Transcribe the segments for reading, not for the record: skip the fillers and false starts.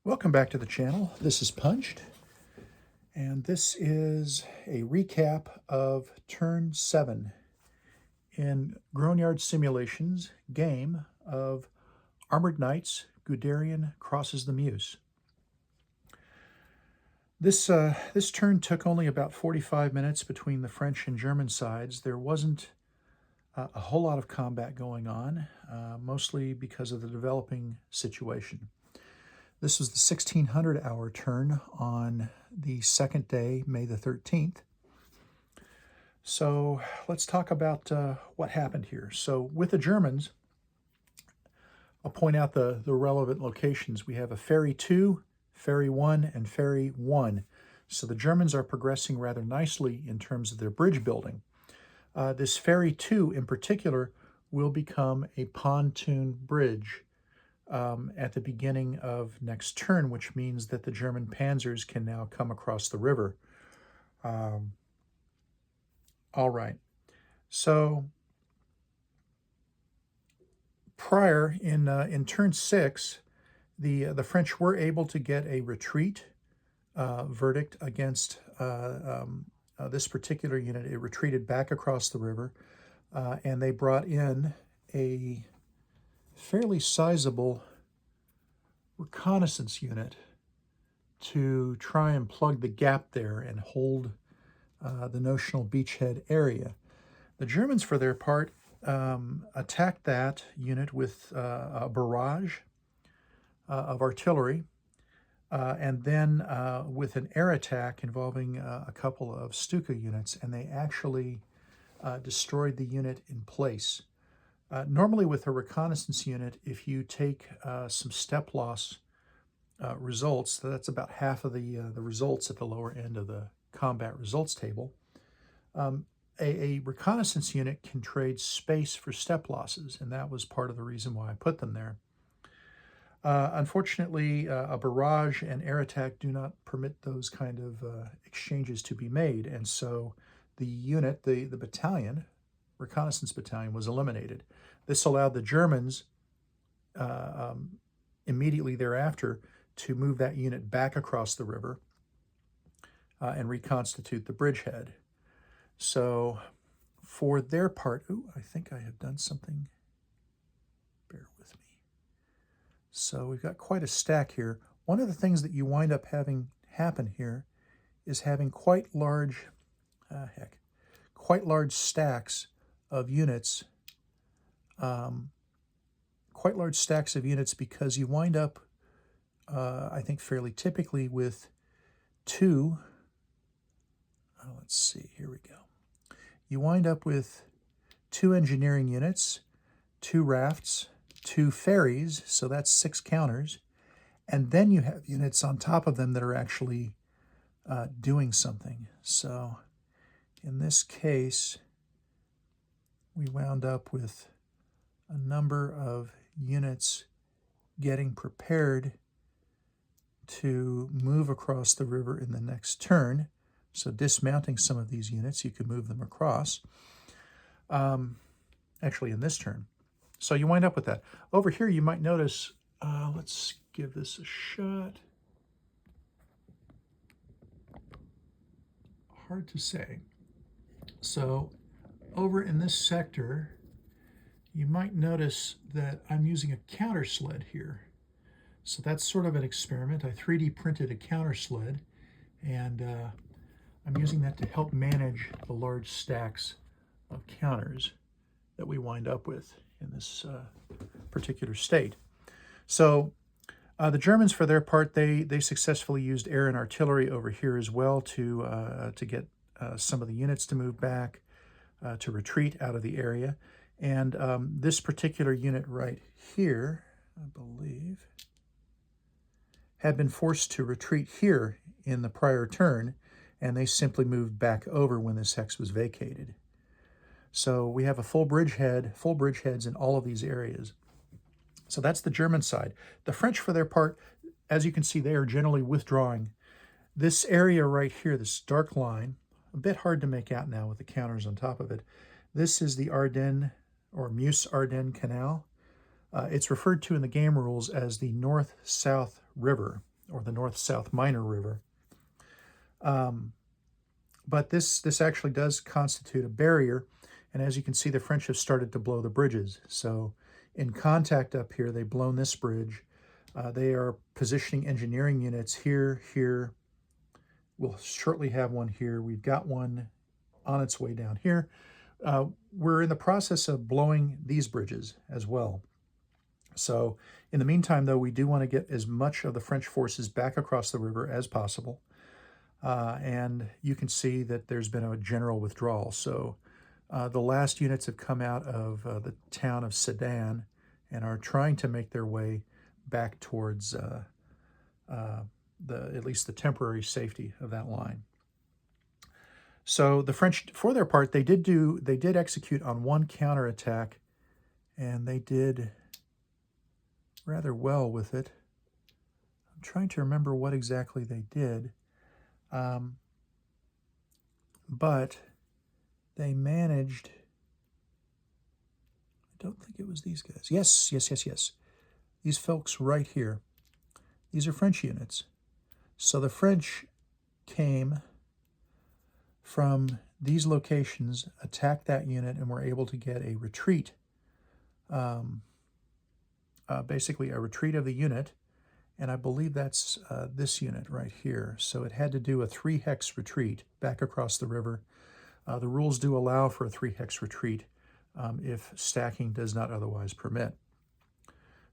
Welcome back to the channel. This is Punched, and this is a recap of Turn 7 in Grognard Simulations game of Armored Knights, Guderian Crosses the Meuse. This turn took only about 45 minutes between the French and German sides. There wasn't a whole lot of combat going on, mostly because of the developing situation. This was the 1600-hour turn on the second day, May the 13th. So let's talk about what happened here. So with the Germans, I'll point out the relevant locations. We have a Ferry 2, Ferry 1, and Ferry 1. So the Germans are progressing rather nicely in terms of their bridge building. This Ferry 2 in particular will become a pontoon bridge at the beginning of next turn, which means that the German panzers can now come across the river. All right. So prior in turn 6, the French were able to get a retreat verdict against this particular unit. It retreated back across the river, and they brought in a fairly sizable reconnaissance unit to try and plug the gap there and hold the notional beachhead area. The Germans, for their part, attacked that unit with a barrage of artillery, and then with an air attack involving a couple of Stuka units, and they actually destroyed the unit in place. Normally with a reconnaissance unit, if you take some step loss results, that's about half of the results at the lower end of the combat results table. A reconnaissance unit can trade space for step losses, and that was part of the reason why I put them there. Unfortunately, a barrage and air attack do not permit those kind of exchanges to be made, and so the unit, the battalion, reconnaissance battalion, was eliminated. This allowed the Germans immediately thereafter to move that unit back across the river and reconstitute the bridgehead. So for their part, I think I have done something. Bear with me. So we've got quite a stack here. One of the things that you wind up having happen here is having quite large stacks of units, because you wind up, I think fairly typically, with two, let's see, here we go. You wind up with 2 engineering units, 2 rafts, 2 ferries, so that's 6 counters, and then you have units on top of them that are actually doing something. So in this case, we wound up with a number of units getting prepared to move across the river in the next turn. So dismounting some of these units, you can move them across, actually in this turn. So you wind up with that. Over here you might notice, let's give this a shot. Hard to say. So over in this sector, you might notice that I'm using a counter sled here. So that's sort of an experiment. I 3D printed a counter sled, and I'm using that to help manage the large stacks of counters that we wind up with in this particular state. So the Germans, for their part, they successfully used air and artillery over here as well to get some of the units to move back, to retreat out of the area. And this particular unit right here, I believe, had been forced to retreat here in the prior turn, and they simply moved back over when this hex was vacated. So we have a full bridgeheads in all of these areas. So that's the German side. The French, for their part, as you can see, they are generally withdrawing. This area right here, this dark line, a bit hard to make out now with the counters on top of it. This is the Ardennes or Meuse-Ardennes Canal. It's referred to in the game rules as the North-South River. or the North-South Minor River. But this actually does constitute a barrier, and as you can see, the French have started to blow the bridges. So in contact up here, they've blown this bridge. They are positioning engineering units here, here. We'll shortly have one here. We've got one on its way down here. We're in the process of blowing these bridges as well. So in the meantime, though, we do want to get as much of the French forces back across the river as possible. And you can see that there's been a general withdrawal. So the last units have come out of the town of Sedan and are trying to make their way back towards at least the temporary safety of that line. So the French, for their part, they did execute on one counterattack, and they did rather well with it. I'm trying to remember what exactly they did. But they managed, I don't think it was these guys. Yes. These folks right here. These are French units. So the French came from these locations, attacked that unit, and were able to get a retreat, basically a retreat of the unit. And I believe that's this unit right here. So it had to do a 3-hex retreat back across the river. The rules do allow for a 3-hex retreat if stacking does not otherwise permit.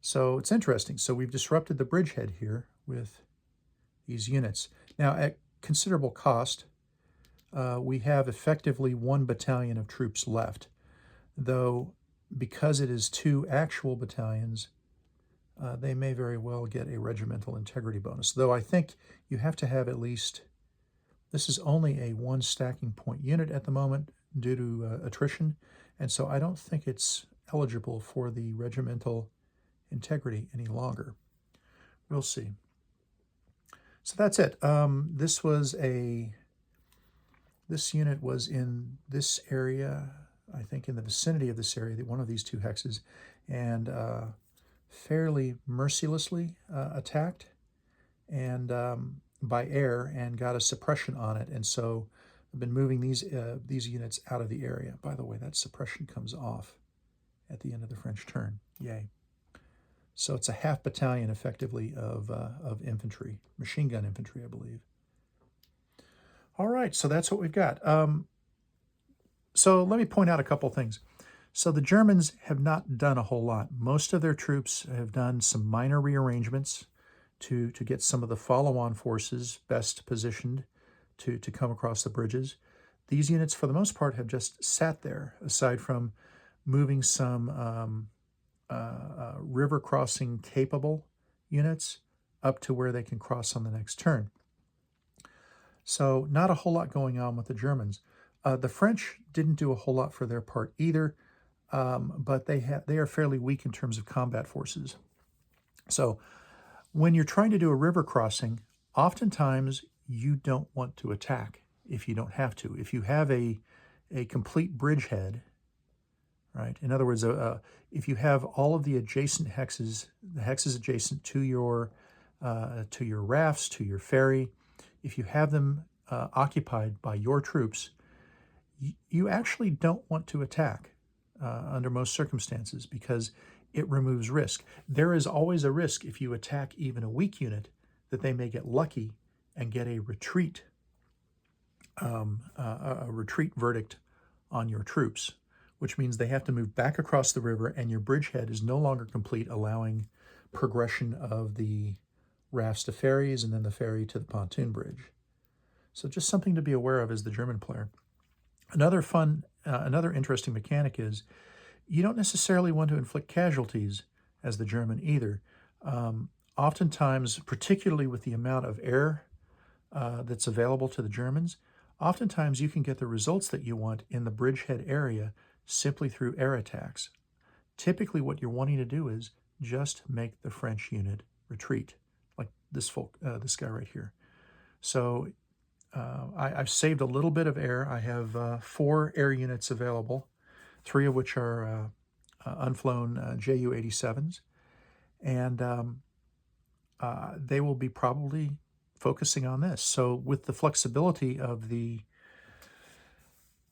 So it's interesting. So we've disrupted the bridgehead here with these units. Now, at considerable cost, we have effectively 1 battalion of troops left, though because it is 2 actual battalions, they may very well get a regimental integrity bonus, though I think you have to have at least, this is only a 1 stacking point unit at the moment due to attrition, and so I don't think it's eligible for the regimental integrity any longer. We'll see. So that's it. This unit was in this area, I think in the vicinity of this area, one of these 2 hexes, and fairly mercilessly attacked and by air, and got a suppression on it. And so I've been moving these units out of the area. By the way, that suppression comes off at the end of the French turn. Yay. So it's a half battalion effectively of infantry, machine gun infantry, I believe. All right, so that's what we've got. So let me point out a couple things. So the Germans have not done a whole lot. Most of their troops have done some minor rearrangements to get some of the follow-on forces best positioned to come across the bridges. These units, for the most part, have just sat there, aside from moving some river crossing capable units up to where they can cross on the next turn. So not a whole lot going on with the Germans. The French didn't do a whole lot for their part either, but they are fairly weak in terms of combat forces. So when you're trying to do a river crossing, oftentimes you don't want to attack if you don't have to. If you have a complete bridgehead, right? In other words, if you have all of the adjacent hexes, the hexes adjacent to your rafts, to your ferry, if you have them occupied by your troops, you actually don't want to attack under most circumstances, because it removes risk. There is always a risk if you attack even a weak unit that they may get lucky and get a retreat verdict on your troops, which means they have to move back across the river and your bridgehead is no longer complete, allowing progression of the rafts to ferries and then the ferry to the pontoon bridge. So just something to be aware of as the German player. Another interesting mechanic is you don't necessarily want to inflict casualties as the German either. Oftentimes, particularly with the amount of air that's available to the Germans, oftentimes you can get the results that you want in the bridgehead area simply through air attacks. Typically what you're wanting to do is just make the French unit retreat, like this guy right here. So I've saved a little bit of air. I have 4 air units available, 3 of which are unflown Ju-87s. And they will be probably focusing on this. So with the flexibility of the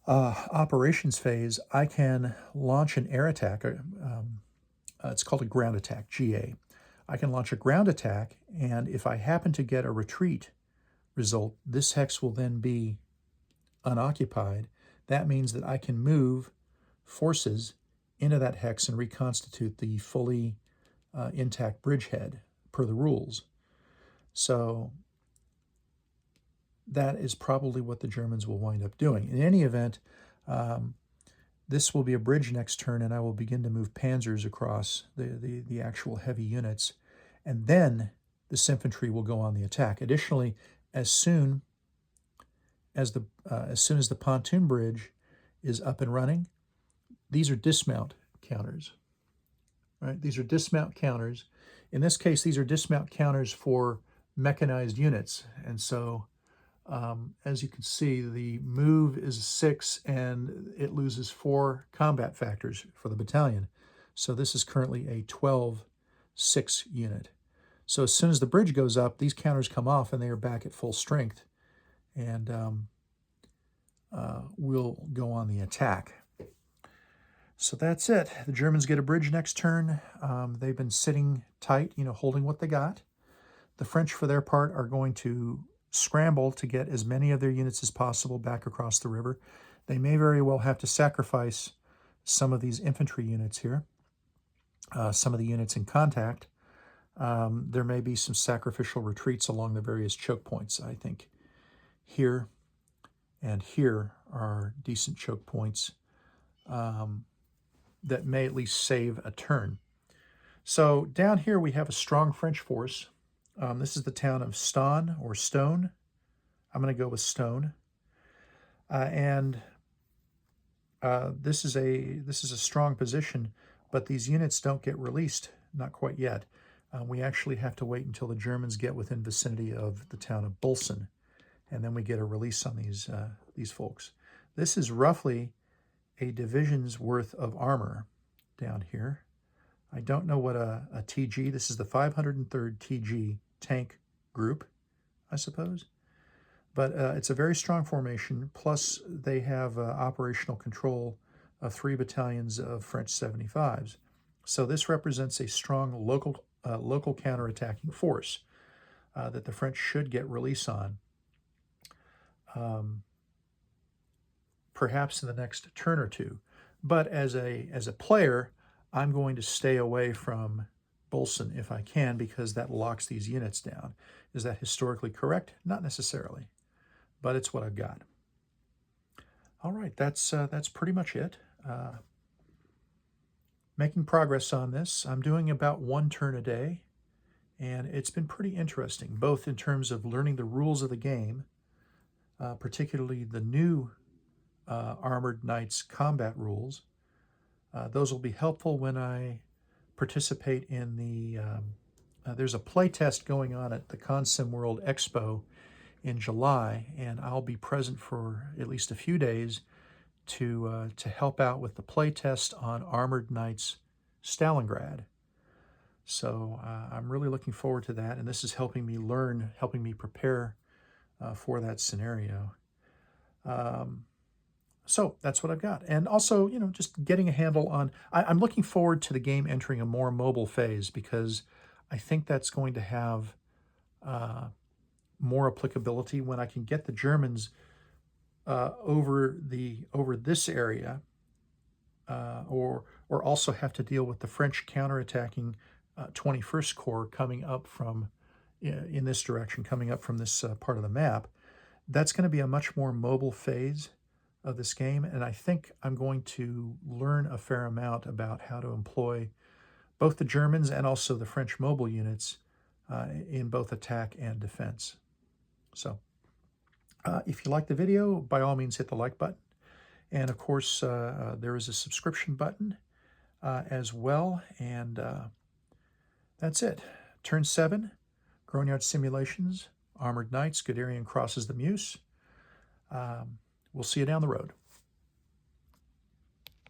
operations phase, I can launch an air attack. It's called a ground attack, GA. I can launch a ground attack, and if I happen to get a retreat result, this hex will then be unoccupied. That means that I can move forces into that hex and reconstitute the fully intact bridgehead per the rules. So that is probably what the Germans will wind up doing. In any event, this will be a bridge next turn, and I will begin to move panzers across the actual heavy units, and then this infantry will go on the attack. Additionally, as soon as the pontoon bridge is up and running, these are dismount counters. Right? These are dismount counters. In this case, these are dismount counters for mechanized units, and so as you can see, the move is 6 and it loses 4 combat factors for the battalion. So this is currently a 12-6 unit. So as soon as the bridge goes up, these counters come off and they are back at full strength, and we'll go on the attack. So that's it. The Germans get a bridge next turn. They've been sitting tight, holding what they got. The French, for their part, are going to scramble to get as many of their units as possible back across the river. They may very well have to sacrifice some of these infantry units here, some of the units in contact. There may be some sacrificial retreats along the various choke points. I think here and here are decent choke points that may at least save a turn. So down here we have a strong French force. This is the town of Ston or Stone. I'm going to go with Stone. This is a strong position, but these units don't get released, not quite yet. We actually have to wait until the Germans get within vicinity of the town of Bulsen, and then we get a release on these folks. This is roughly a division's worth of armor down here. I don't know what a TG, this is the 503rd TG tank group, I suppose. But it's a very strong formation, plus they have operational control of 3 battalions of French 75s. So this represents a strong local counterattacking force that the French should get release on, perhaps in the next turn or two. But as a player, I'm going to stay away from Bulsen if I can, because that locks these units down. Is that historically correct? Not necessarily, but it's what I've got. All right, that's pretty much it. Making progress on this. I'm doing about 1 turn a day, and it's been pretty interesting, both in terms of learning the rules of the game, particularly the new Armored Knights combat rules. Those will be helpful when I participate in the, there's a play test going on at the Consim World Expo in July, and I'll be present for at least a few days to help out with the play test on Armored Knights Stalingrad. So I'm really looking forward to that, and this is helping me learn, helping me prepare for that scenario. So that's what I've got. And also, just getting a handle on, I'm looking forward to the game entering a more mobile phase, because I think that's going to have more applicability when I can get the Germans over this area, or also have to deal with the French counterattacking 21st Corps coming up from, in this direction, coming up from this part of the map. That's going to be a much more mobile phase of this game, and I think I'm going to learn a fair amount about how to employ both the Germans and also the French mobile units in both attack and defense. So if you like the video, by all means hit the like button, and of course there is a subscription button as well, and that's it. Turn 7, Grognard Simulations, Armored Knights, Guderian Crosses the Meuse. We'll see you down the road.